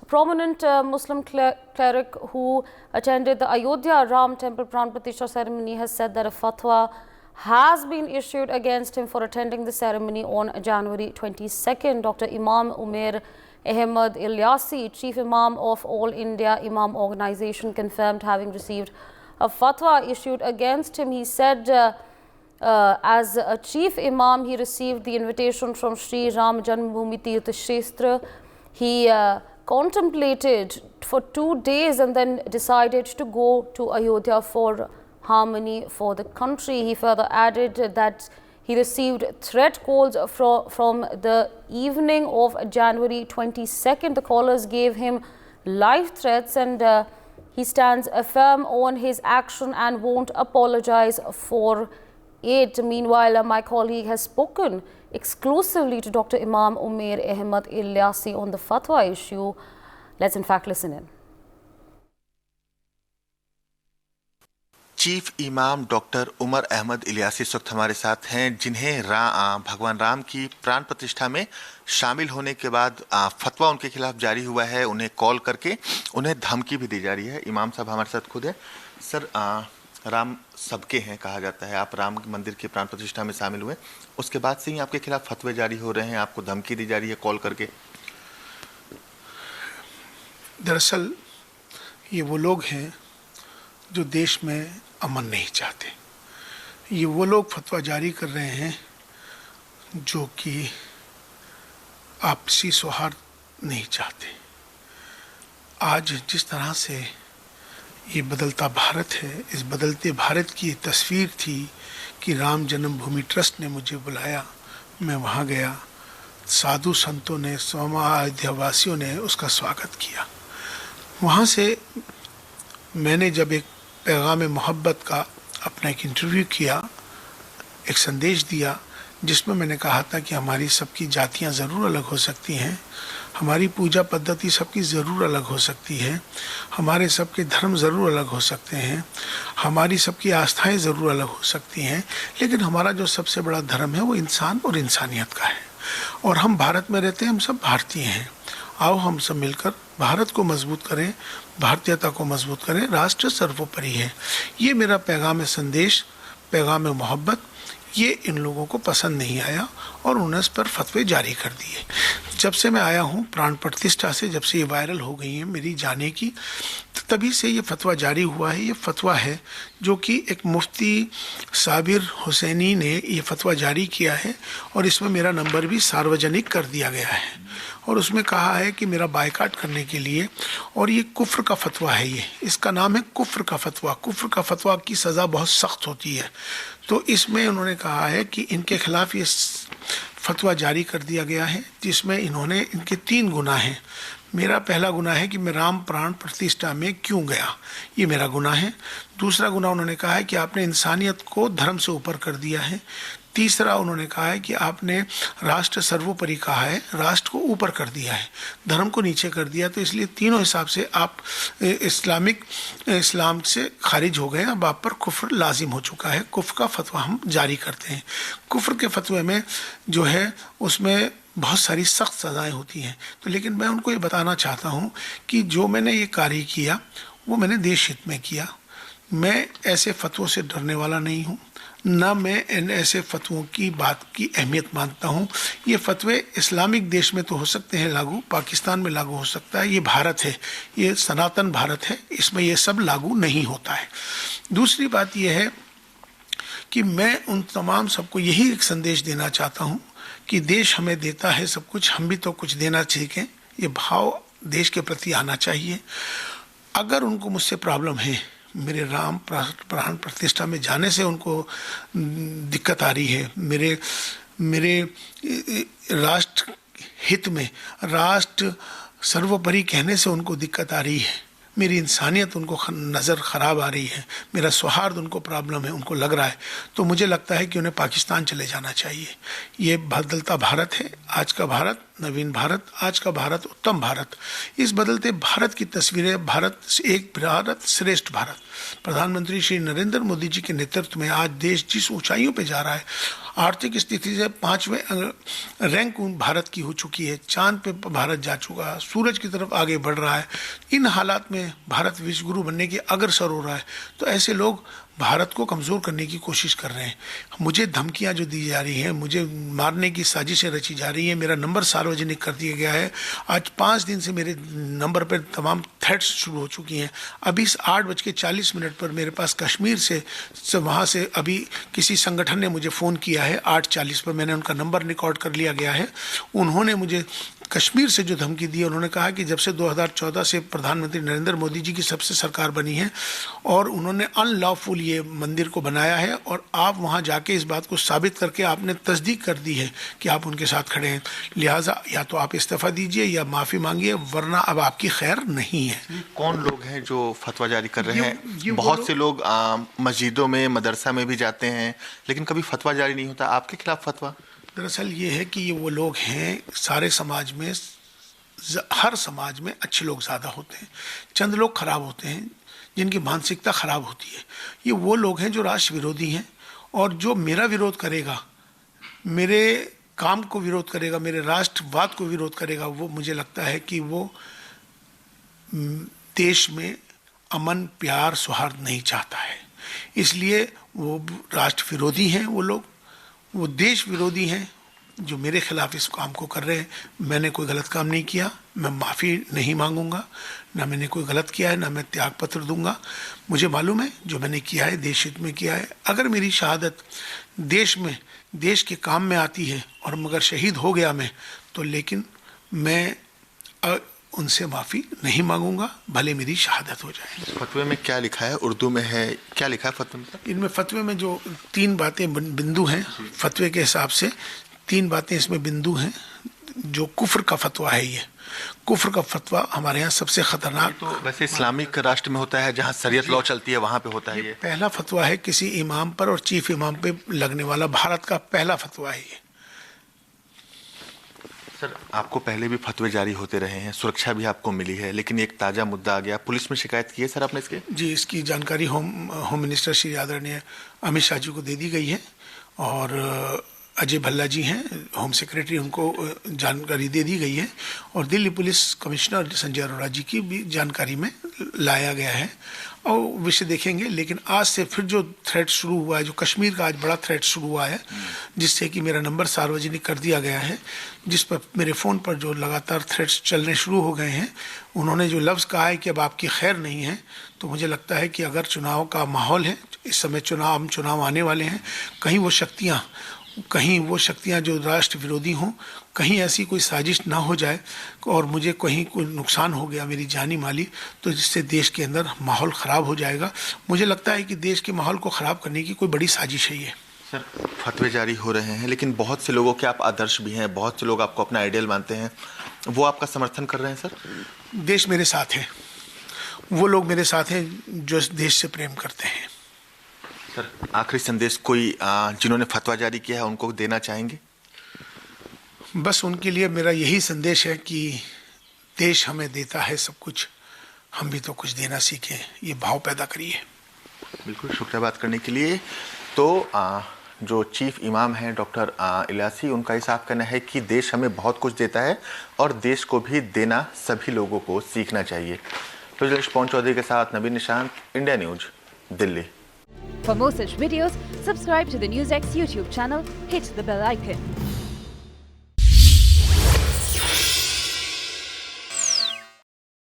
prominent Muslim cleric who attended the Ayodhya Ram Temple Pran Pratishtha ceremony has said that a fatwa has been issued against him for attending the ceremony on January 22nd. Dr. Imam Umair Ahmad Ilyasi, Chief Imam of All India Imam Organization, confirmed having received a fatwa issued against him. He said as a Chief Imam, he received the invitation from Sri Ram Janmabhoomi Tirth Kshetra. He contemplated for 2 days and then decided to go to Ayodhya for harmony for the country. He further added that he received threat calls from the evening of January 22nd. The callers gave him life threats, and he stands firm on his action and won't apologize for it. Meanwhile, my colleague has spoken exclusively to Dr. Imam Umair Ahmad Ilyasi on the fatwa issue. Let's in fact listen in. Chief इमाम doctor Umar Ahmad Ilyasi इस वक्त हमारे साथ हैं, जिन्हें भगवान राम की प्राण प्रतिष्ठा में शामिल होने के बाद फतवा उनके खिलाफ जारी हुआ है। उन्हें कॉल करके उन्हें धमकी भी दी जा रही है। इमाम साहब हमारे साथ खुद है। सर, राम सबके हैं कहा जाता है, आप राम मंदिर की प्राण प्रतिष्ठा में शामिल हुए, उसके बाद से ही आपके खिलाफ फतवे जारी हो रहे हैं, आपको धमकी दी जा रही है कॉल करके। दरअसल ये वो लोग हैं जो देश में अमन नहीं चाहते। ये वो लोग फतवा जारी कर रहे हैं जो कि आपसी सौहार्द नहीं चाहते। आज जिस तरह से ये बदलता भारत है, इस बदलते भारत की तस्वीर थी कि राम जन्मभूमि ट्रस्ट ने मुझे बुलाया, मैं वहाँ गया, साधु संतों ने, अयोध्या वासियों ने उसका स्वागत किया। वहाँ से मैंने जब एक पैगाम मोहब्बत का अपना एक इंटरव्यू किया, एक संदेश दिया, जिसमें मैंने कहा था कि हमारी सबकी जातियाँ ज़रूर अलग हो सकती हैं, हमारी पूजा पद्धति सबकी ज़रूर अलग हो सकती है, हमारे सबके धर्म ज़रूर अलग हो सकते हैं, हमारी सबकी आस्थाएं ज़रूर अलग हो सकती हैं, लेकिन हमारा जो सबसे बड़ा धर्म है वो इंसान और इंसानियत का है। और हम भारत में रहते हैं, हम सब भारतीय हैं। आओ हम सब मिलकर भारत को मजबूत करें, भारतीयता को मजबूत करें, राष्ट्र सर्वोपरि है। ये मेरा पैगाम संदेश, पैगाम मोहब्बत, ये इन लोगों को पसंद नहीं आया और उन्होंने इस पर फतवे जारी कर दिए। जब से मैं आया हूँ प्राण प्रतिष्ठा से, जब से ये वायरल हो गई है मेरी जाने की, तो तभी से ये फतवा जारी हुआ है। ये फतवा है जो कि एक मुफ्ती साबिर हुसैनी ने ये फतवा जारी किया है और इसमें मेरा नंबर भी सार्वजनिक कर दिया गया है और उसमें कहा है कि मेरा बायकाट करने के लिए। और ये कुफ्र का फतवा है, ये इसका नाम है कुफ्र का फतवा। कुफ्र का फतवा की सज़ा बहुत सख्त होती है। तो इसमें उन्होंने कहा है कि इनके खिलाफ ये फतवा जारी कर दिया गया है, जिसमें इन्होंने इनके 3 गुनाह हैं। मेरा पहला गुनाह है कि मैं राम प्राण प्रतिष्ठा में क्यों गया, ये मेरा गुनाह है। दूसरा गुनाह उन्होंने कहा है कि आपने इंसानियत को धर्म से ऊपर कर दिया है। तीसरा उन्होंने कहा है कि आपने राष्ट्र सर्वोपरि कहा है, राष्ट्र को ऊपर कर दिया है, धर्म को नीचे कर दिया। तो इसलिए तीनों हिसाब से आप इस्लाम से खारिज हो गए, अब आप पर कुफ्र लाजिम हो चुका है। कुफ्र का फतवा हम जारी करते हैं। कुफ्र के फतवे में जो है उसमें बहुत सारी सख्त सज़ाएं होती हैं। तो लेकिन मैं उनको ये बताना चाहता हूँ कि जो मैंने ये कार्य किया वो मैंने देश हित में किया। मैं ऐसे फतवों से डरने वाला नहीं हूँ, ना मैं इन ऐसे फतवों की बात की अहमियत मानता हूँ। ये फतवे इस्लामिक देश में तो हो सकते हैं लागू, पाकिस्तान में लागू हो सकता है, ये भारत है, ये सनातन भारत है, इसमें ये सब लागू नहीं होता है। दूसरी बात यह है कि मैं उन तमाम सबको यही एक संदेश देना चाहता हूँ कि देश हमें देता है सब कुछ, हम भी तो कुछ देना सीखें। ये भाव देश के प्रति आना चाहिए। अगर उनको मुझसे प्रॉब्लम है, मेरे राम प्राण प्रतिष्ठा में जाने से उनको दिक्कत आ रही है, मेरे राष्ट्र हित में, राष्ट्र सर्वोपरि कहने से उनको दिक्कत आ रही है, मेरी इंसानियत उनको नज़र ख़राब आ रही है, मेरा सौहार्द उनको प्रॉब्लम है, उनको लग रहा है, तो मुझे लगता है कि उन्हें पाकिस्तान चले जाना चाहिए। ये बदलता भारत है, आज का भारत नवीन भारत, आज का भारत, उत्तम भारत, इस बदलते भारत की तस्वीरें, भारत एक भारत श्रेष्ठ भारत, प्रधानमंत्री श्री नरेंद्र मोदी जी के नेतृत्व में आज देश जिस ऊंचाइयों पे जा रहा है, आर्थिक स्थिति से 5वें रैंक भारत की हो चुकी है, चांद पे भारत जा चुका है, सूरज की तरफ आगे बढ़ रहा है, इन हालात में भारत विश्व गुरु बनने की अग्रसर हो रहा है, तो ऐसे लोग भारत को कमज़ोर करने की कोशिश कर रहे हैं। मुझे धमकियां जो दी जा रही हैं, मुझे मारने की साजिशें रची जा रही हैं, मेरा नंबर सार्वजनिक कर दिया गया है। आज 5 दिन से मेरे नंबर पर तमाम थ्रेट्स शुरू हो चुकी हैं। अभी 8:40 पर मेरे पास कश्मीर से वहाँ से अभी किसी संगठन ने मुझे फ़ोन किया है 8:40 पर, मैंने उनका नंबर रिकॉर्ड कर लिया गया है। उन्होंने मुझे कश्मीर से जो धमकी दी, उन्होंने कहा कि जब से 2014 से प्रधानमंत्री नरेंद्र मोदी जी की सबसे सरकार बनी है और उन्होंने अनलॉफुल ये मंदिर को बनाया है और आप वहाँ जाके इस बात को साबित करके आपने तस्दीक कर दी है कि आप उनके साथ खड़े हैं, लिहाजा या तो आप इस्तीफा दीजिए या माफ़ी मांगिए, वरना अब आपकी खैर नहीं है। कौन लोग हैं जो फतवा जारी कर रहे हैं? बहुत से लोग मस्जिदों में, मदरसा में भी जाते हैं, लेकिन कभी फतवा जारी नहीं होता। आपके खिलाफ फतवा? दरअसल ये है कि ये वो लोग हैं, सारे समाज में, हर समाज में अच्छे लोग ज़्यादा होते हैं, चंद लोग खराब होते हैं जिनकी मानसिकता खराब होती है। ये वो लोग हैं जो राष्ट्र विरोधी हैं, और जो मेरा विरोध करेगा, मेरे काम को विरोध करेगा, मेरे राष्ट्रवाद को विरोध करेगा, वो मुझे लगता है कि वो देश में अमन, प्यार, सौहार्द नहीं चाहता है। इसलिए वो राष्ट्र विरोधी हैं, वो लोग, वो देश विरोधी हैं जो मेरे खिलाफ इस काम को कर रहे हैं। मैंने कोई गलत काम नहीं किया, मैं माफ़ी नहीं मांगूंगा, ना मैंने कोई गलत किया है, ना मैं त्याग पत्र दूंगा। मुझे मालूम है जो मैंने किया है देश हित में किया है। अगर मेरी शहादत देश में, देश के काम में आती है और मगर शहीद हो गया मैं, तो लेकिन मैं उनसे माफ़ी नहीं मांगूंगा, भले मेरी शहादत हो जाए। फतवे में क्या लिखा है? उर्दू में है, क्या लिखा है फतवे में? इनमें फतवे में जो 3 बातें बिंदु हैं, फतवे के हिसाब से 3 बातें इसमें बिंदु हैं। जो कुफ्र का फतवा है, ये कुफ्र का फतवा हमारे यहाँ सबसे खतरनाक, तो वैसे इस्लामिक राष्ट्र में होता है जहाँ शरीयत लॉ चलती है, वहाँ पे होता है। ये पहला फतवा है किसी इमाम पर और चीफ इमाम पे लगने वाला, भारत का पहला फतवा है ये। सर, आपको पहले भी फतवे जारी होते रहे हैं, सुरक्षा भी आपको मिली है, लेकिन एक ताज़ा मुद्दा आ गया, पुलिस में शिकायत की है सर आपने इसके? जी, इसकी जानकारी होम मिनिस्टर श्री आदरणीय अमित शाह जी को दे दी गई है, और अजय भल्ला जी हैं होम सेक्रेटरी, उनको जानकारी दे दी गई है, और दिल्ली पुलिस कमिश्नर संजय अरोड़ा जी की भी जानकारी में लाया गया है, और विषय देखेंगे। लेकिन आज से फिर जो थ्रेट शुरू हुआ है, जो कश्मीर का आज बड़ा थ्रेट शुरू हुआ है, जिससे कि मेरा नंबर सार्वजनिक कर दिया गया है, जिस पर मेरे फ़ोन पर जो लगातार थ्रेट्स चलने शुरू हो गए हैं, उन्होंने जो लफ्ज़ कहा है कि अब आपकी खैर नहीं है, तो मुझे लगता है कि अगर चुनाव का माहौल है, इस समय चुनाव आने वाले हैं, कहीं वो शक्तियां जो राष्ट्र विरोधी हों, कहीं ऐसी कोई साजिश ना हो जाए और मुझे कहीं कोई नुकसान हो गया मेरी जानी माली, तो जिससे देश के अंदर माहौल ख़राब हो जाएगा। मुझे लगता है कि देश के माहौल को ख़राब करने की कोई बड़ी साजिश है ये। सर, फतवे जारी हो रहे हैं, लेकिन बहुत से लोगों के आप आदर्श भी हैं, बहुत से लोग आपको अपना आइडियल मानते हैं, वो आपका समर्थन कर रहे हैं सर? देश मेरे साथ है, वो लोग मेरे साथ हैं जो इस देश से प्रेम करते हैं। सर, आखिरी संदेश कोई जिन्होंने फतवा जारी किया है उनको देना चाहेंगे? बस उनके लिए मेरा यही संदेश है कि देश हमें देता है सब कुछ, हम भी तो कुछ देना सीखें, ये भाव पैदा करिए। बिल्कुल, शुक्रिया बात करने के लिए। तो जो चीफ इमाम हैं डॉक्टर इलियासी, उनका ये साफ कहना है कि देश हमें बहुत कुछ देता है और देश को भी देना सभी लोगों को सीखना चाहिए। तो जर्नलिस्ट पवन चौधरी के साथ Naveen Nishant, India news, Delhi. For more such videos, subscribe to the NewsX YouTube channel, hit the bell icon.